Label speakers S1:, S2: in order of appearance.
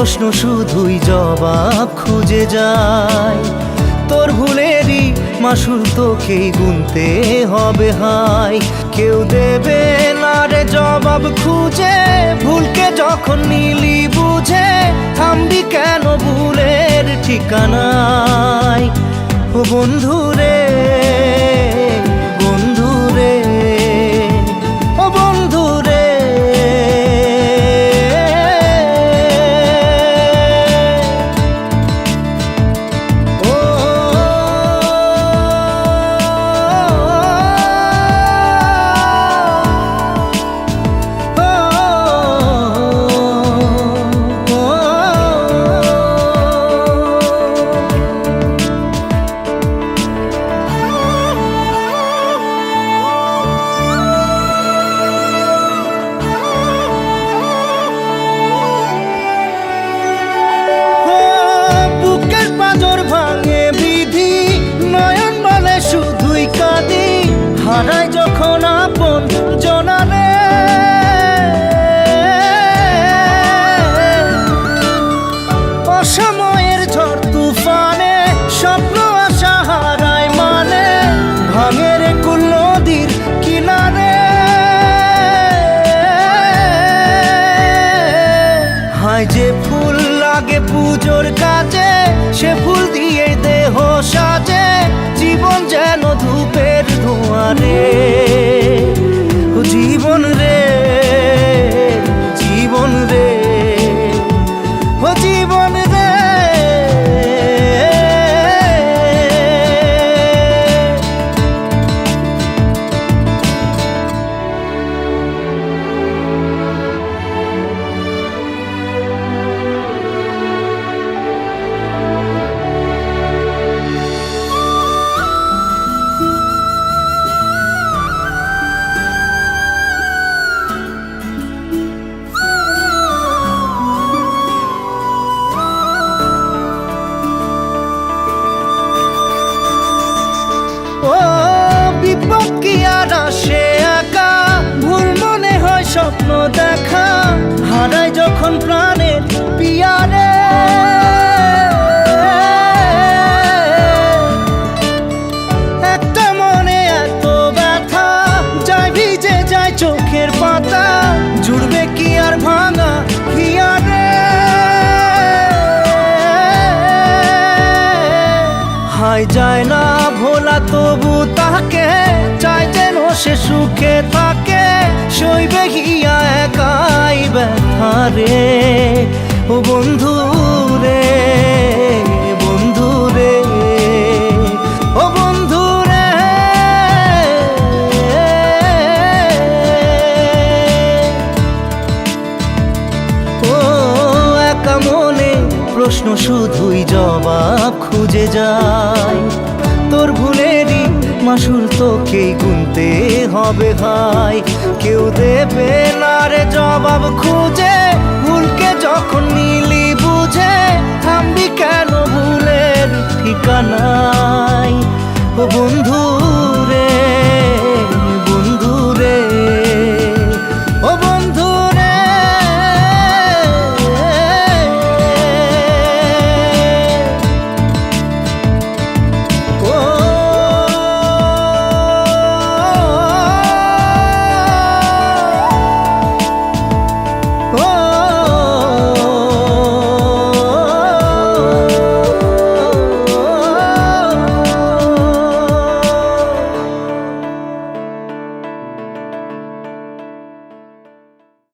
S1: প্রশ্ন শুধুই জবাব খুঁজে যায়। তোর ভুলেরই মাসুল তোকেই গুনতে হবে হায়। কেউ দেবে না রে জবাব খুঁজে, ভুলকে যখন নিলি বুঝে থামবি কেন ভুলের ঠিকানায়। ও বন্ধু রে, বন্ধু রে, ও বন্ধু রে। হারাই যখন আপন জনারে, অসময়ের ঝড় তুফানে স্বপ্ন আশা হারায় মানে, ভাঙের কুল নদীর কিনারে। হায় যে ফুল লাগে পুজোর কাজে, সে ফুল দিয়ে দেহ সাজে, জীবন যেন ধূপের ধোঁয়ারে। ও জীবন রে, জীবন রে, ও জীবন রে। ও বিপদ কি আর আসে একা, ভুল মনে হয় স্বপ্ন দেখা, হারাই যখন প্রাণের পিয়ারে। একটা মনে এত ব্যথা, যায় ভিজে যায় চোখের পাতা, জুড়বে কি আর ভাঙা হিয়ারে। হায় যায় না ভোলা তবু তাকে, চাই যেন সে সুখে থাকে, সইবে হিয়া একাই ব্যথা রে। ও বন্ধু রে, বন্ধু রে, ও বন্ধু রে। ও একা মনে প্রশ্ন শুধুই জবাব খুঁজে যায়। তোর ভুলেরই মাসুল তোকেই গুনতে হবে হায়। কেউ দেবে না রে জবাব খুঁজে, ভুলকে যখন নিলি বুঝে থামবি কেন ভুলের ঠিকানায়। ও বন্ধু